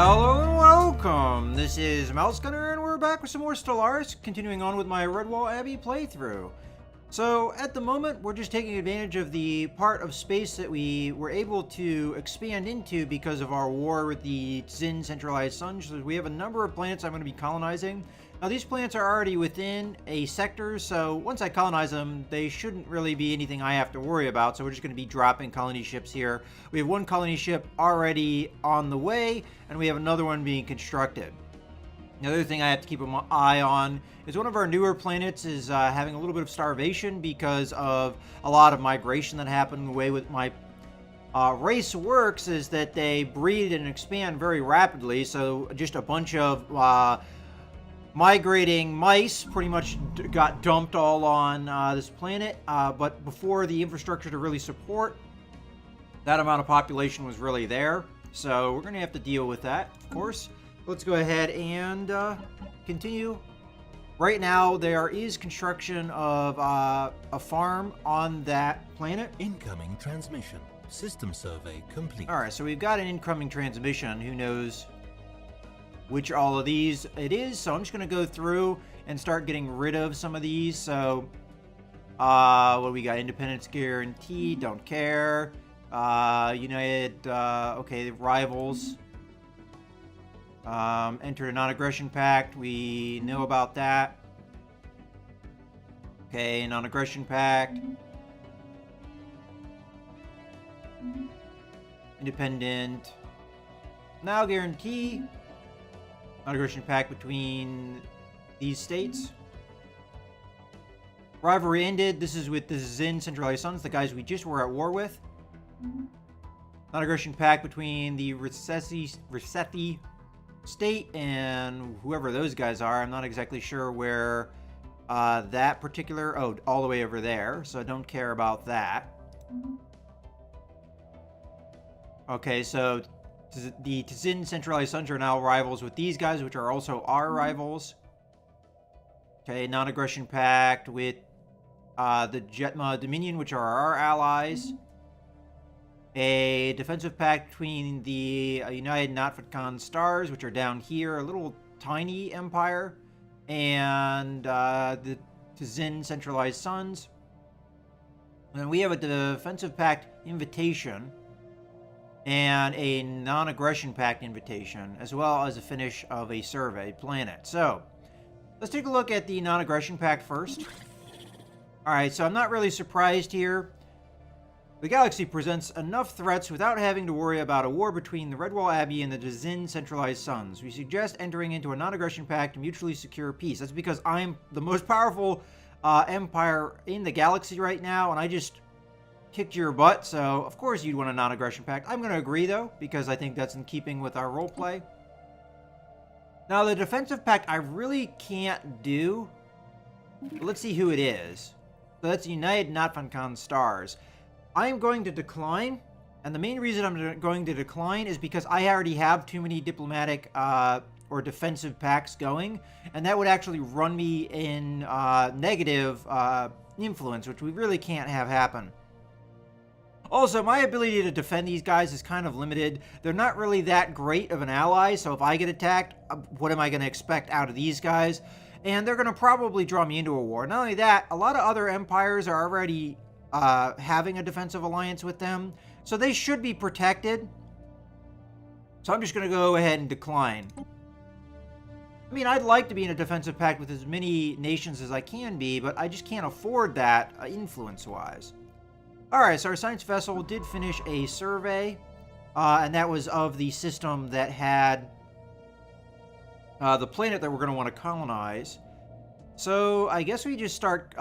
Hello and welcome! This is Mouse Gunner and we're back with some more Stellaris, continuing on with my Redwall Abbey playthrough. So, at the moment, we're just taking advantage of the part of space that we were able to expand into because of our war with the Tzin centralized suns. So we have a number of planets I'm going to be colonizing. Now, these planets are already within a sector, so once I colonize them, they shouldn't really be anything I have to worry about. So we're just going to be dropping colony ships here. We have one colony ship already on the way, and we have another one being constructed. The other thing I have to keep an eye on is one of our newer planets is having a little bit of starvation because of a lot of migration that happened. The way with my race works is that they breed and expand very rapidly, so just a bunch of migrating mice pretty much got dumped all on this planet, but before the infrastructure to really support that amount of population was really there, so we're going to have to deal with that, of course. Let's go ahead and continue. Right now, there is construction of a farm on that planet. Incoming transmission. System survey complete. Alright, so we've got an incoming transmission. Who knows which all of these it is. So I'm just going to go through and start getting rid of some of these. So, what do we got? Independence Guarantee, don't care. United, okay, Rivals. Entered a non-aggression pact. We know about that. Okay, non-aggression pact. Independent. Now guarantee. Non-aggression pact between these states. Rivalry ended. This is with the Tzin centralized suns, the guys we just were at war with. Non-aggression pact between the Resethi state and whoever those guys are. I'm not exactly sure where that particular... Oh, all the way over there. So I don't care about that. Okay, so the Tzin centralized suns are now rivals with these guys, which are also our rivals. Okay, non-aggression pact with the Jetma Dominion, which are our allies. A defensive pact between the United Natfatkan Stars, which are down here, a little tiny empire, and the Tzin centralized suns. And then we have a defensive pact invitation and a non-aggression pact invitation, as well as a finish of a survey planet. So, let's take a look at the non-aggression pact first. Alright, so I'm not really surprised here. The galaxy presents enough threats without having to worry about a war between the Redwall Abbey and the Tzin centralized suns. We suggest entering into a non-aggression pact to mutually secure peace. That's because I'm the most powerful empire in the galaxy right now, and I just kicked your butt, so of course you'd want a non-aggression pact. I'm going to agree, though, because I think that's in keeping with our roleplay. Now, the defensive pact I really can't do. Let's see who it is. So that's United Natfatkan Stars. I'm going to decline, and the main reason I'm going to decline is because I already have too many diplomatic or defensive pacts going, and that would actually run me in negative influence, which we really can't have happen. Also, my ability to defend these guys is kind of limited. They're not really that great of an ally, so if I get attacked, what am I going to expect out of these guys? And they're going to probably draw me into a war. Not only that, a lot of other empires are already having a defensive alliance with them, so they should be protected. So I'm just going to go ahead and decline. I mean, I'd like to be in a defensive pact with as many nations as I can be, but I just can't afford that influence-wise. Alright, so our science vessel did finish a survey, and that was of the system that had the planet that we're going to want to colonize. So I guess we just start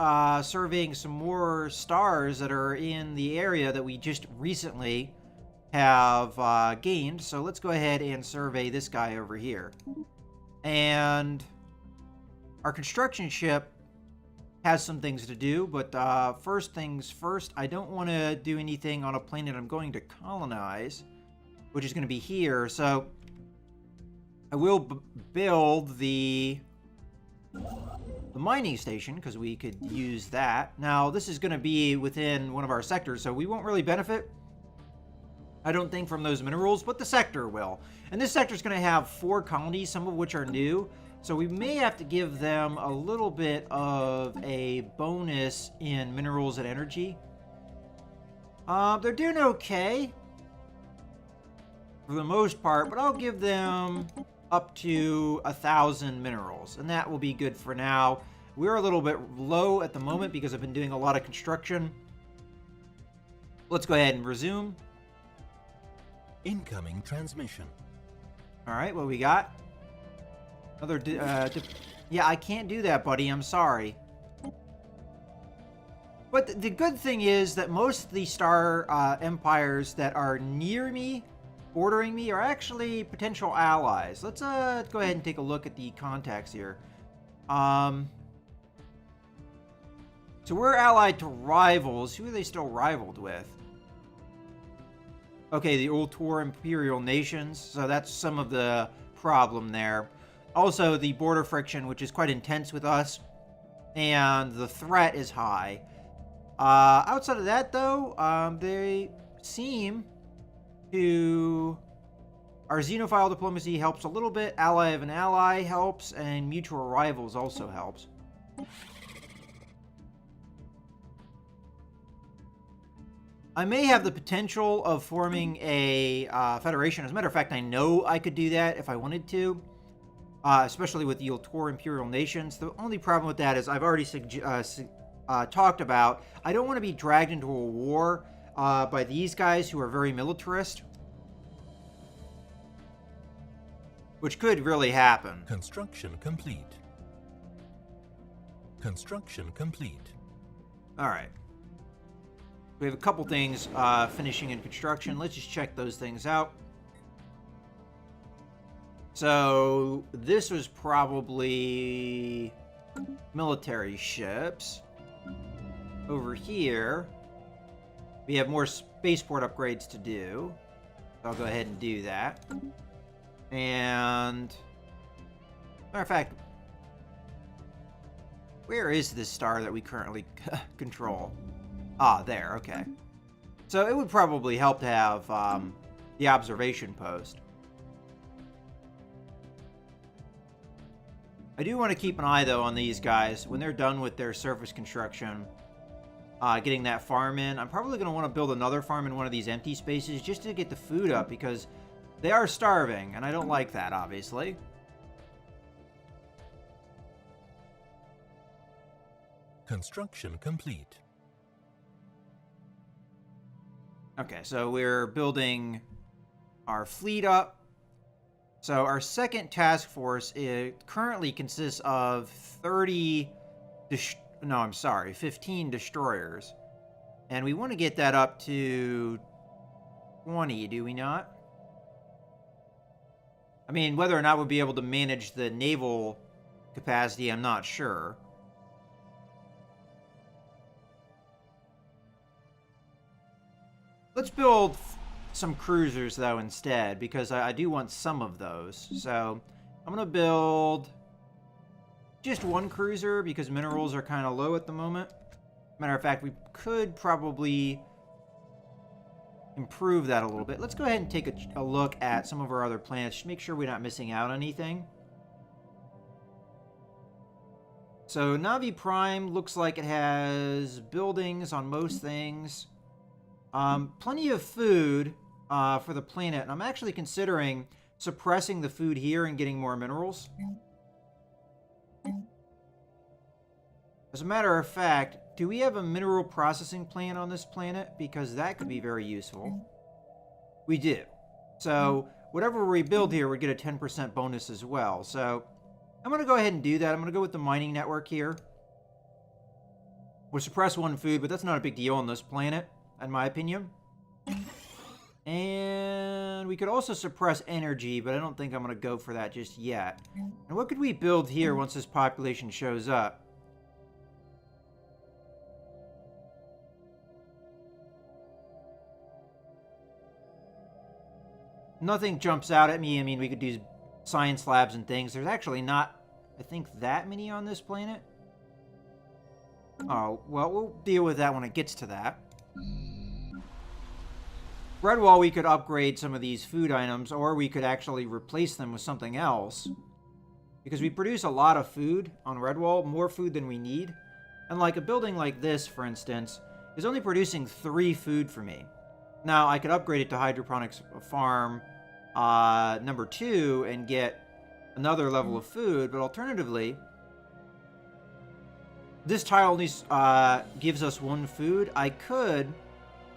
surveying some more stars that are in the area that we just recently have gained. So let's go ahead and survey this guy over here. And our construction ship has some things to do, but first things first, I don't want to do anything on a planet I'm going to colonize, which is going to be here. So I will build the mining station, because we could use that. Now, this is going to be within one of our sectors, so we won't really benefit. I don't think, from those minerals, but the sector will. And this sector is going to have 4 colonies, some of which are new. So we may have to give them a little bit of a bonus in minerals and energy. They're doing okay for the most part, but I'll give them up to 1,000 minerals, and that will be good for now. We're a little bit low at the moment because I've been doing a lot of construction. Let's go ahead and resume. Incoming transmission. All right, what we got? Another, yeah, I can't do that, buddy. I'm sorry. But the good thing is that most of the star empires that are near me, bordering me, are actually potential allies. Let's go ahead and take a look at the contacts here. So we're allied to rivals. Who are they still rivaled with? Okay, the Ultor Imperial Nations. So that's some of the problem there. Also, the border friction, which is quite intense with us. And the threat is high. Outside of that, though, they seem to... Our xenophile diplomacy helps a little bit. Ally of an ally helps. And mutual rivals also helps. I may have the potential of forming a federation. As a matter of fact, I know I could do that if I wanted to. Especially with the Ultor Imperial Nations. The only problem with that is I've already talked about, I don't want to be dragged into a war by these guys who are very militarist. Which could really happen. Construction complete. Construction complete. Alright. We have a couple things finishing in construction. Let's just check those things out. So, this was probably military ships. Over here, we have more spaceport upgrades to do. I'll go ahead and do that. And, matter of fact, where is this star that we currently control? Ah, there, okay. So it would probably help to have the observation post. I do want to keep an eye, though, on these guys. When they're done with their surface construction, getting that farm in, I'm probably going to want to build another farm in one of these empty spaces just to get the food up, because they are starving, and I don't like that, obviously. Construction complete. Okay, so we're building our fleet up. So our second task force, it currently consists of 15 destroyers. And we want to get that up to 20, do we not? I mean, whether or not we'll be able to manage the naval capacity, I'm not sure. Let's build some cruisers, though, instead, because I do want some of those. So I'm going to build just one cruiser because minerals are kind of low at the moment. Matter of fact, we could probably improve that a little bit. Let's go ahead and take a look at some of our other planets, just make sure we're not missing out on anything. So Navi Prime looks like it has buildings on most things. Plenty of food for the planet, and I'm actually considering suppressing the food here and getting more minerals. As a matter of fact, do we have a mineral processing plant on this planet? Because that could be very useful. We do. So whatever we build here would get a 10% bonus as well. So I'm going to go ahead and do that. I'm going to go with the mining network here. We'll suppress one food, but that's not a big deal on this planet, in my opinion. And we could also suppress energy, but I don't think I'm going to go for that just yet. And what could we build here once this population shows up? Nothing jumps out at me. I mean, we could do science labs and things. There's actually not, I think, that many on this planet. Oh, well, we'll deal with that when it gets to that. Redwall, we could upgrade some of these food items, or we could actually replace them with something else. Because we produce a lot of food on Redwall, more food than we need. And like a building like this, for instance, is only producing 3 food for me. Now, I could upgrade it to hydroponics farm number 2 and get another level of food, but alternatively, this tile only gives us 1 food. I could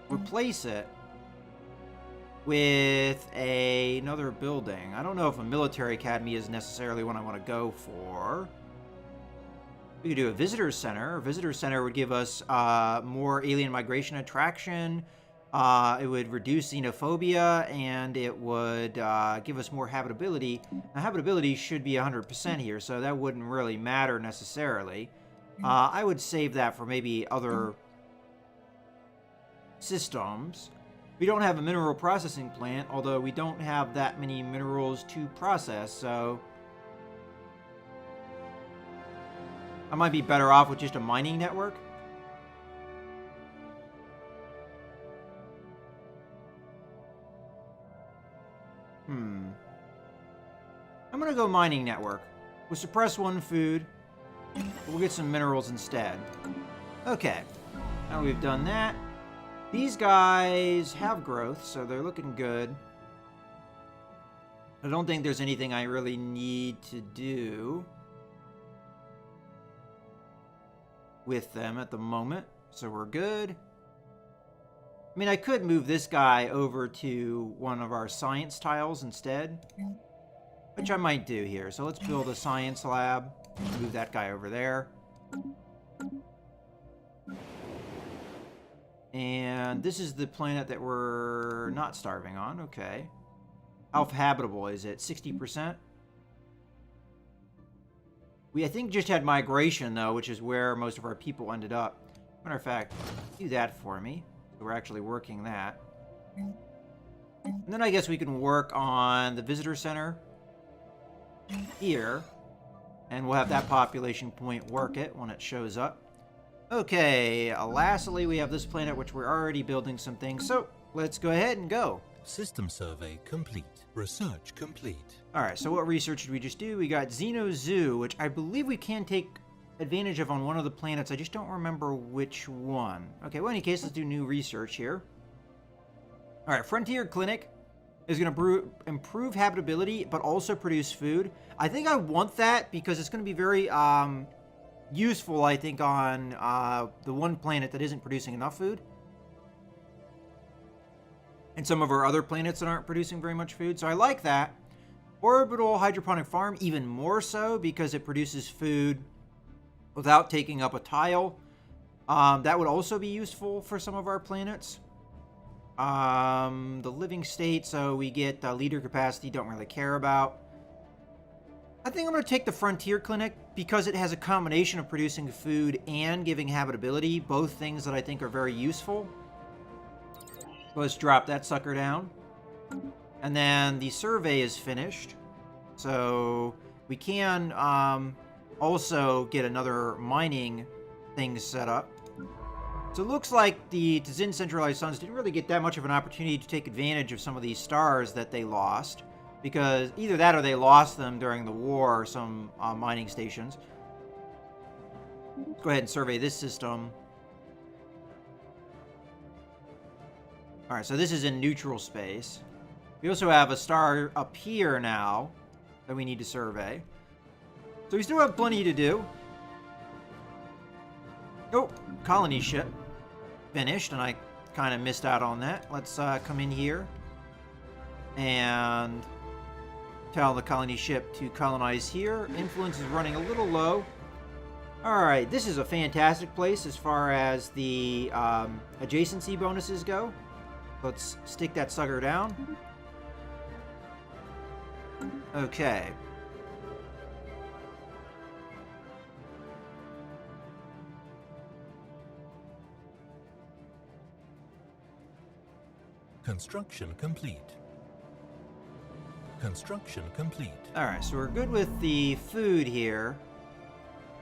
replace it with another building. I don't know if a military academy is necessarily what I want to go for. We could do a visitor center. A visitor center would give us more alien migration attraction. It would reduce xenophobia, and it would give us more habitability. Now, habitability should be 100% here, so that wouldn't really matter necessarily. I would save that for maybe other systems. We don't have a mineral processing plant, although we don't have that many minerals to process, so I might be better off with just a mining network. I'm gonna go mining network. We'll suppress 1 food, but we'll get some minerals instead. Okay, now we've done that. These guys have growth, so they're looking good. I don't think there's anything I really need to do with them at the moment, so we're good. I mean, I could move this guy over to one of our science tiles instead, which I might do here. So let's build a science lab. Move that guy over there. And this is the planet that we're not starving on. Okay. How habitable is it? 60%? We, I think, just had migration, though, which is where most of our people ended up. Matter of fact, do that for me. So we're actually working that. And then I guess we can work on the visitor center here. And we'll have that population point work it when it shows up. Okay, lastly, we have this planet, which we're already building some things. So let's go ahead and go. System survey complete. Research complete. Alright, so what research did we just do? We got Xeno Zoo, which I believe we can take advantage of on one of the planets. I just don't remember which one. Okay, well, in any case, let's do new research here. Alright, Frontier Clinic is going to improve habitability, but also produce food. I think I want that because it's going to be very useful, I think, on the one planet that isn't producing enough food. And some of our other planets that aren't producing very much food. So I like that. Orbital Hydroponic Farm, even more so, because it produces food without taking up a tile. That would also be useful for some of our planets. The living state, so we get leader capacity, don't really care about. I think I'm going to take the Frontier Clinic because it has a combination of producing food and giving habitability, both things that I think are very useful. So let's drop that sucker down. And then the survey is finished. So we can also get another mining thing set up. So it looks like the Tzin Centralized Suns didn't really get that much of an opportunity to take advantage of some of these stars that they lost. Because either that or they lost them during the war, some mining stations. Let's go ahead and survey this system. Alright, so this is in neutral space. We also have a star up here now that we need to survey. So we still have plenty to do. Oh, colony ship. Finished, and I kind of missed out on that. Let's come in here and tell the colony ship to colonize here. Influence is running a little low. Alright, this is a fantastic place as far as the adjacency bonuses go. Let's stick that sucker down. Okay. Construction complete. Construction complete. Alright, so we're good with the food here.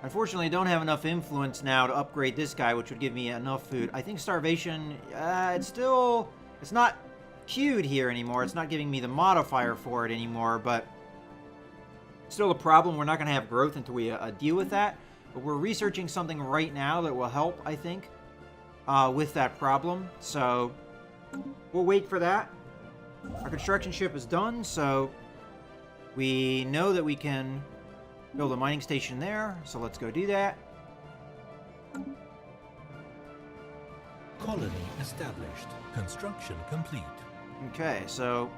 Unfortunately, I don't have enough influence now to upgrade this guy, which would give me enough food. I think starvation, it's not queued here anymore. It's not giving me the modifier for it anymore, but still a problem. We're not going to have growth until we deal with that. But we're researching something right now that will help, I think, with that problem. So we'll wait for that. Our construction ship is done, so we know that we can build a mining station there. So let's go do that. Colony established. Construction complete. Okay, so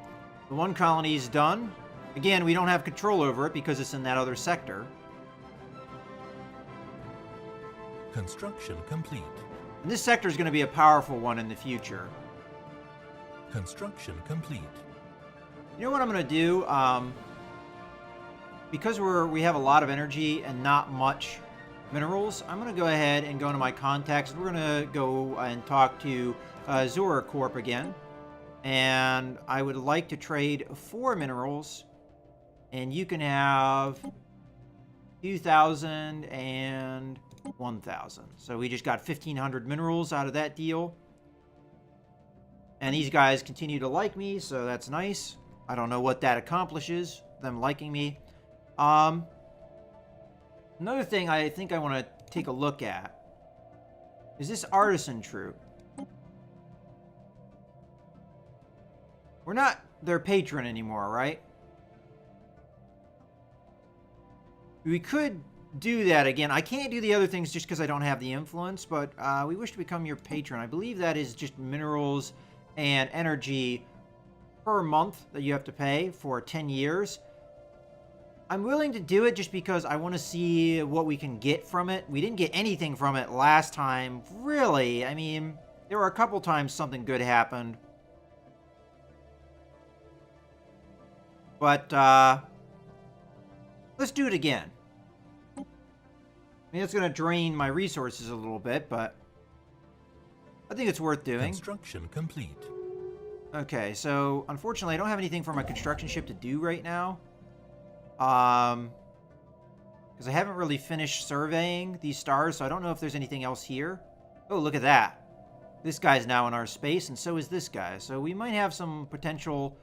the one colony is done. Again, we don't have control over it because it's in that other sector. Construction complete. And this sector is going to be a powerful one in the future. Construction complete. You know what I'm going to do? Because we have a lot of energy and not much minerals, I'm going to go ahead and go into my contacts. We're going to go and talk to Zora Corp again. And I would like to trade 4 minerals. And you can have 2,000 and 1,000. So we just got 1,500 minerals out of that deal. And these guys continue to like me, so that's nice. I don't know what that accomplishes, them liking me. Another thing I think I want to take a look at is this artisan troop. We're not their patron anymore, right? We could do that again. I can't do the other things just because I don't have the influence, but we wish to become your patron. I believe that is just minerals and energy per month that you have to pay for 10 years. I'm willing to do it just because I want to see what we can get from it. We didn't get anything from it last time, really. I mean, there were a couple times something good happened. But, let's do it again. I mean, it's going to drain my resources a little bit, but I think it's worth doing. Construction complete. Okay, so unfortunately, I don't have anything for my construction ship to do right now. Because I haven't really finished surveying these stars, so I don't know if there's anything else here. Oh, look at that. This guy's now in our space, and so is this guy. So we might have some potential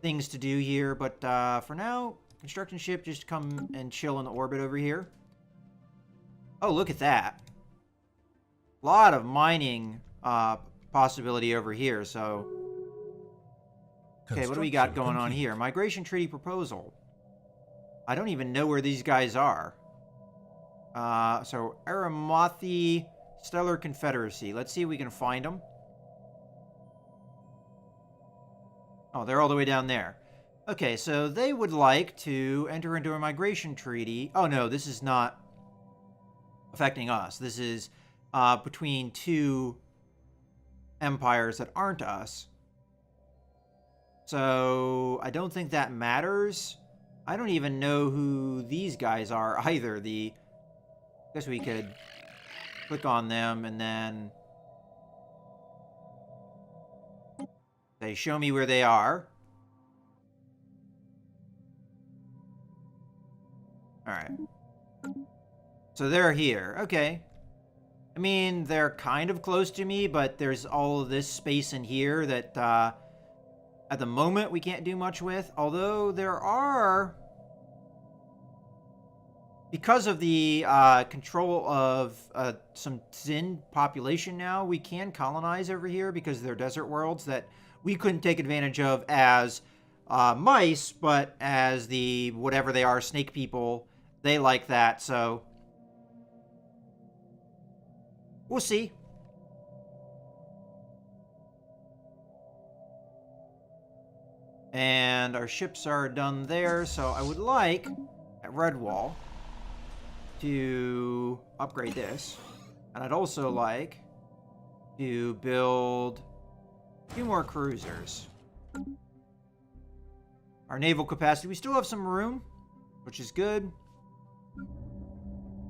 things to do here, but for now, construction ship, just come and chill in the orbit over here. Oh, look at that. A lot of mining possibility over here, so... Okay, what do we got going on here? Migration treaty proposal. I don't even know where these guys are. So, Aramothi Stellar Confederacy. Let's see if we can find them. Oh, they're all the way down there. Okay, so they would like to enter into a migration treaty. Oh, no, this is not affecting us. This is between 2 empires that aren't us. So, I don't think that matters. I don't even know who these guys are either. I guess we could click on them and then they show me where they are. Alright. So they're here. Okay. I mean, they're kind of close to me, but there's all of this space in here that at the moment we can't do much with. Although there are... Because of the control of some Tzin population now, we can colonize over here because they're desert worlds that we couldn't take advantage of as mice, but as the whatever they are, snake people, they like that, so we'll see. And our ships are done there, so I would like, at Redwall, to upgrade this. And I'd also like to build 2 more cruisers. Our naval capacity, we still have some room, which is good.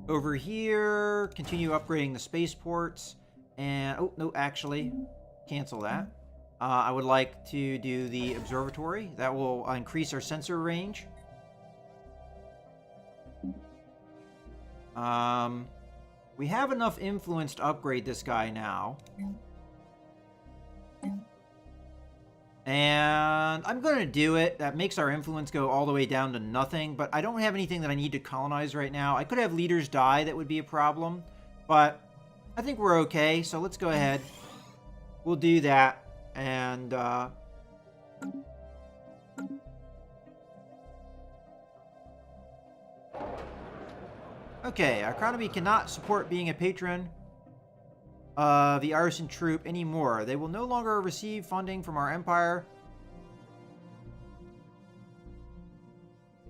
Over here, continue upgrading the spaceports. And, oh, no, actually, cancel that. I would like to do the observatory. That will increase our sensor range. We have enough influence to upgrade this guy now. And I'm going to do it. That makes our influence go all the way down to nothing, but I don't have anything that I need to colonize right now. I could have leaders die. That would be a problem, but I think we're okay. So let's go ahead. We'll do that. And, okay, our economy cannot support being a patron of the artisan troop anymore. They will no longer receive funding from our empire.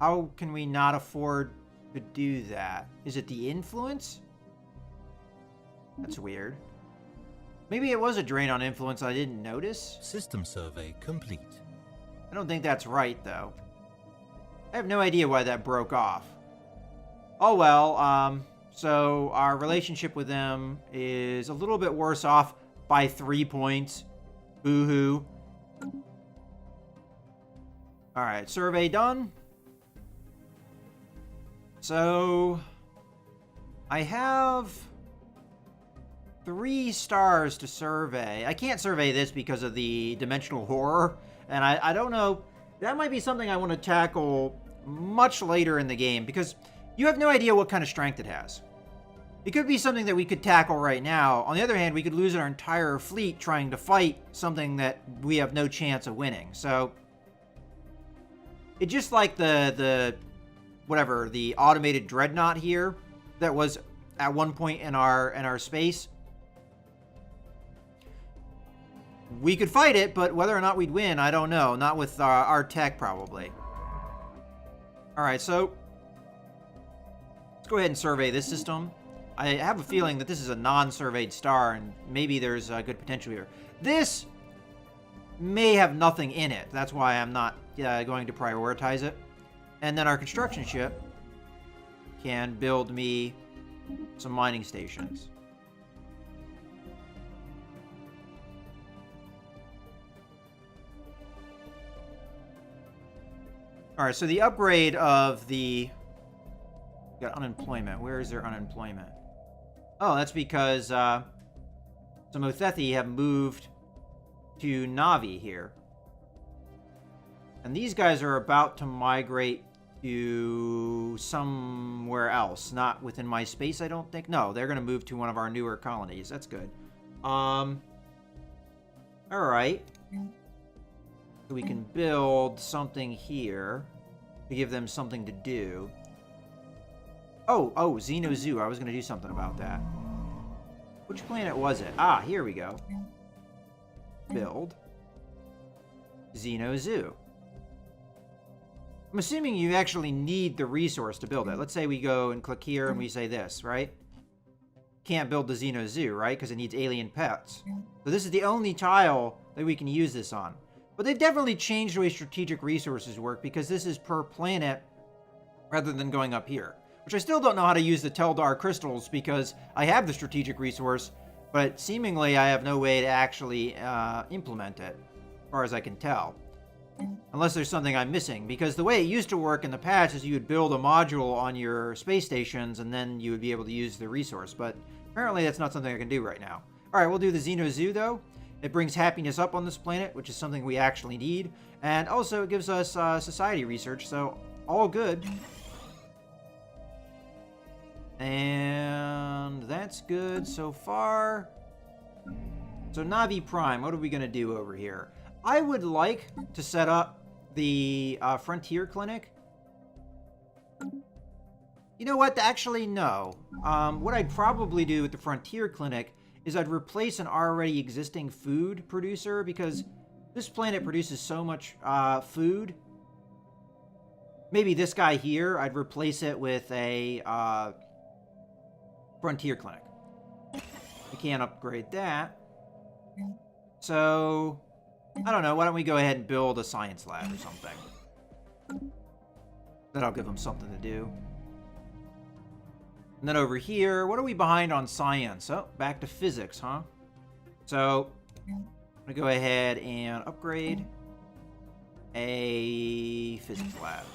How can we not afford to do that? Is it the influence? That's weird. Maybe it was a drain on influence I didn't notice. System survey complete. I don't think that's right, though. I have no idea why that broke off. Oh well, so our relationship with them is a little bit worse off by 3 points. Boo-hoo. Alright, survey done. So, I have 3 stars to survey. I can't survey this because of the dimensional horror, and I don't know. That might be something I want to tackle much later in the game, because you have no idea what kind of strength it has. It could be something that we could tackle right now. On the other hand, we could lose our entire fleet trying to fight something that we have no chance of winning. So, it's just like the automated dreadnought here that was at one point in our space. We could fight it, but whether or not we'd win, I don't know. Not with our tech, probably. Alright, so let's go ahead and survey this system. I have a feeling that this is a non-surveyed star, and maybe there's good potential here. This may have nothing in it. That's why I'm not going to prioritize it. And then our construction ship can build me some mining stations. Alright, so the upgrade of the... Got unemployment. Where is their unemployment? Oh, that's because some Othethi have moved to Navi here. And these guys are about to migrate to somewhere else. Not within my space, I don't think. No, they're going to move to one of our newer colonies. That's good. Alright. So we can build something here to give them something to do. Oh, Xeno Zoo. I was going to do something about that. Which planet was it? Ah, here we go. Build Xeno Zoo. I'm assuming you actually need the resource to build it. Let's say we go and click here and we say this, right? Can't build the Xeno Zoo, right? Because it needs alien pets. So this is the only tile that we can use this on. But they've definitely changed the way strategic resources work, because this is per planet rather than going up here. Which I still don't know how to use the Teldar crystals, because I have the strategic resource, but seemingly I have no way to actually implement it, as far as I can tell. Unless there's something I'm missing, because the way it used to work in the past is you would build a module on your space stations and then you would be able to use the resource, but apparently that's not something I can do right now. Alright, we'll do the Xeno Zoo though. It brings happiness up on this planet, which is something we actually need, and also it gives us society research, so all good. And that's good so far. So Navi Prime, what are we going to do over here? I would like to set up the Frontier Clinic. You know what? Actually, no. What I'd probably do with the Frontier Clinic is I'd replace an already existing food producer, because this planet produces so much food. Maybe this guy here, I'd replace it with a Frontier Clinic. We can't upgrade that. So, I don't know. Why don't we go ahead and build a science lab or something? That'll give them something to do. And then over here, what are we behind on science? Oh, back to physics, huh? So, I'm going to go ahead and upgrade a physics lab.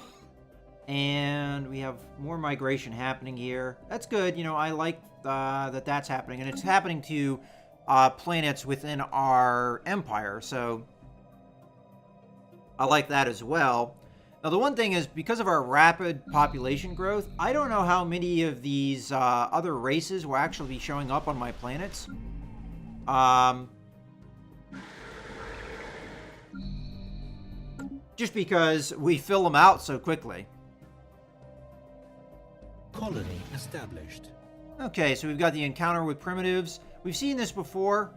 And we have more migration happening here. That's good. You know, I like that that's happening. And it's happening to planets within our empire. So, I like that as well. Now, the one thing is, because of our rapid population growth, I don't know how many of these other races will actually be showing up on my planets. Just because we fill them out so quickly. Colony established. Okay, so we've got the encounter with primitives. We've seen this before.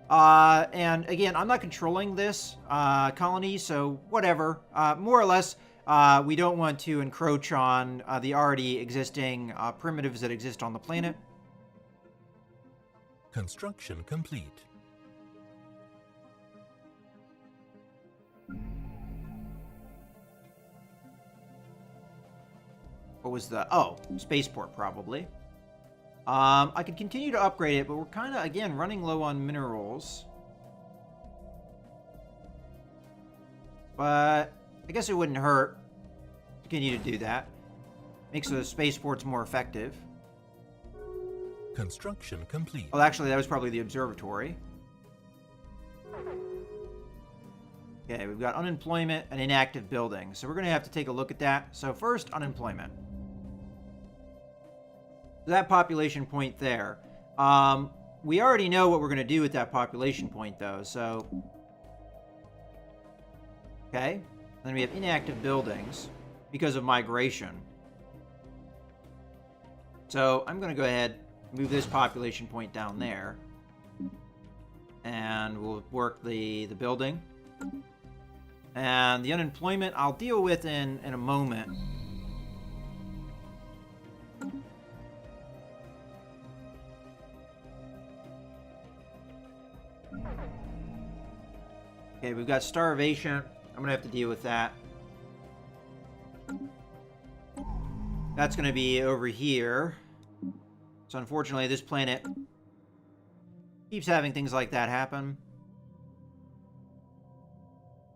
And again, I'm not controlling this colony, so whatever. More or less, we don't want to encroach on the already existing primitives that exist on the planet. Construction complete. What was the... Oh, spaceport, probably. I could continue to upgrade it, but we're kind of, again, running low on minerals. But I guess it wouldn't hurt to continue to do that. Makes the spaceports more effective. Construction complete. Well, actually, that was probably the observatory. Okay, we've got unemployment and inactive buildings. So we're going to have to take a look at that. So first, unemployment. That population point there. We already know what we're going to do with that population point, though. So, okay. Then we have inactive buildings because of migration. So I'm going to go ahead and move this population point down there. And we'll work the building. And the unemployment I'll deal with in a moment. Okay, we've got starvation. I'm going to have to deal with that. That's going to be over here. So unfortunately, this planet keeps having things like that happen.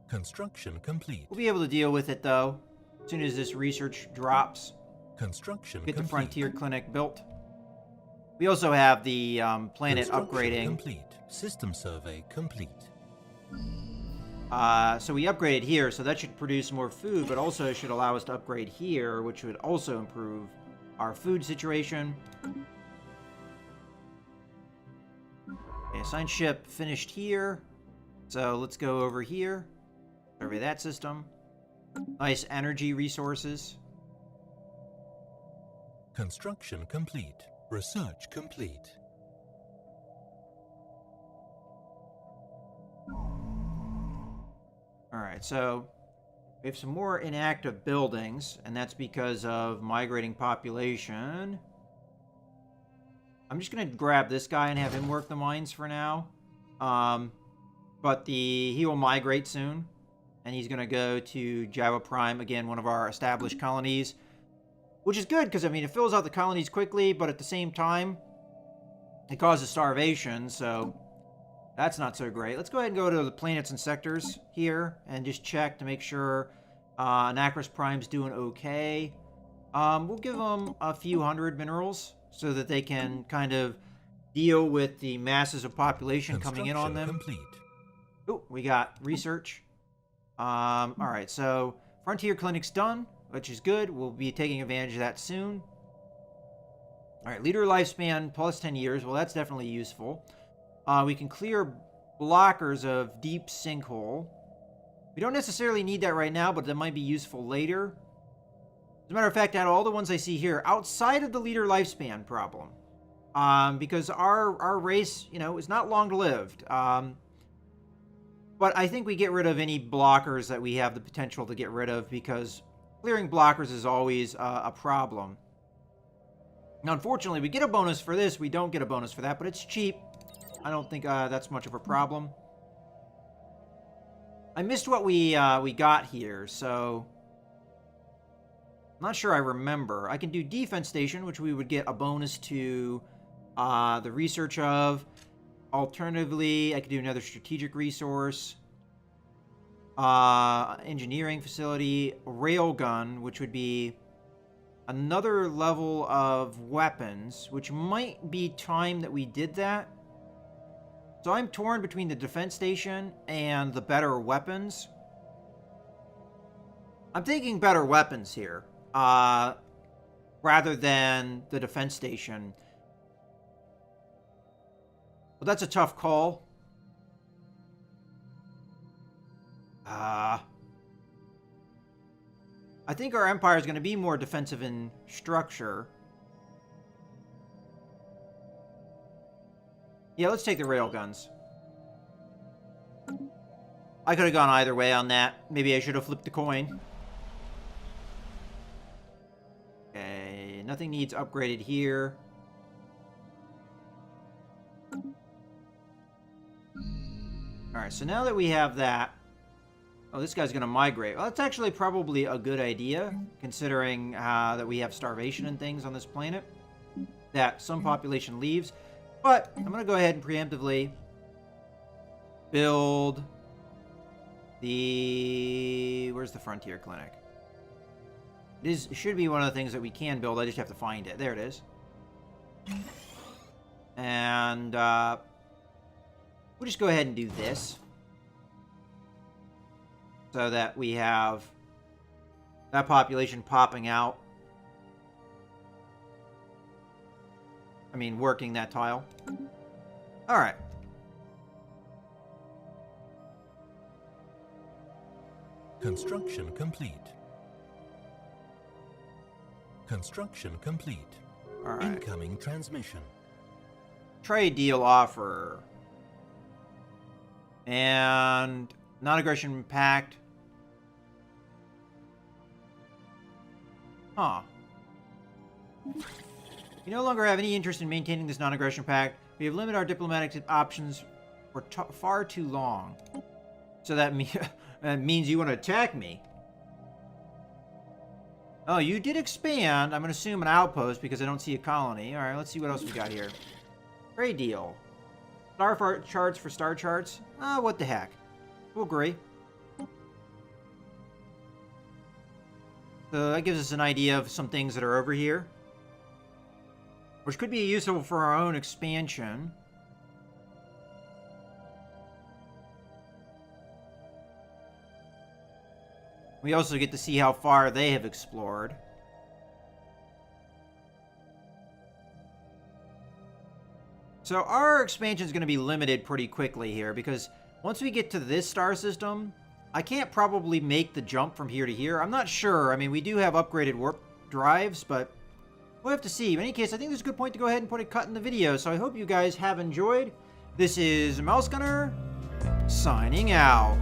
Construction complete. We'll be able to deal with it, though, as soon as this research drops. Construction Get the complete. frontier clinic built. We also have the planet upgrading. Complete. System survey complete. So we upgraded here, so that should produce more food, but also should allow us to upgrade here, which would also improve our food situation. Okay, assigned ship finished here. So let's go over here. Survey that system. Nice energy resources. Construction complete. Research complete. Alright, so we have some more inactive buildings, and that's because of migrating population. I'm just going to grab this guy and have him work the mines for now. But he will migrate soon, and he's going to go to Java Prime, again, one of our established colonies. Which is good, because, I mean, it fills out the colonies quickly, but at the same time, it causes starvation, so that's not so great. Let's go ahead and go to the planets and sectors here and just check to make sure Anacris Prime's doing okay. We'll give them a few hundred minerals so that they can kind of deal with the masses of population coming in on them. Complete. Oh, we got research. All right, so Frontier Clinic's done, which is good. We'll be taking advantage of that soon. All right, leader lifespan plus 10 years. Well, that's definitely useful. We can clear blockers of deep sinkhole. We don't necessarily need that right now, but that might be useful later. As a matter of fact, out of all the ones I see here, outside of the leader lifespan problem, because our race, you know, is not long-lived. But I think we get rid of any blockers that we have the potential to get rid of, because clearing blockers is always a problem. Now, unfortunately, we get a bonus for this. We don't get a bonus for that, but it's cheap. I don't think that's much of a problem. I missed what we got here, so I'm not sure I remember. I can do defense station, which we would get a bonus to the research of. Alternatively, I could do another strategic resource. Engineering facility, railgun, which would be another level of weapons, which might be time that we did that. So I'm torn between the defense station and the better weapons. I'm thinking better weapons here. Rather than the defense station. Well, that's a tough call. I think our empire is going to be more defensive in structure. Yeah, let's take the railguns. I could have gone either way on that. Maybe I should have flipped the coin. Okay, nothing needs upgraded here. Alright, so now that we have that... Oh, this guy's going to migrate. Well, that's actually probably a good idea, considering that we have starvation and things on this planet. That some population leaves. But I'm going to go ahead and preemptively build the... Where's the Frontier Clinic? It should be one of the things that we can build. I just have to find it. There it is. And we'll just go ahead and do this. So that we have that population popping out. I mean, working that tile. Alright. Construction complete. Construction complete. Alright. Incoming transmission. Trade deal offer. And non-aggression pact. Huh. We no longer have any interest in maintaining this non-aggression pact. We have limited our diplomatic options for far too long. So that, that means you want to attack me. Oh, you did expand. I'm going to assume an outpost because I don't see a colony. Alright, let's see what else we got here. Trade deal. Star charts for star charts? Ah, what the heck. We'll agree. So that gives us an idea of some things that are over here. Which could be useful for our own expansion. We also get to see how far they have explored. So our expansion is going to be limited pretty quickly here because once we get to this star system, I can't probably make the jump from here to here. I'm not sure. I mean, we do have upgraded warp drives, but we'll have to see. In any case, I think there's a good point to go ahead and put a cut in the video. So I hope you guys have enjoyed. This is Mouse Gunner, signing out.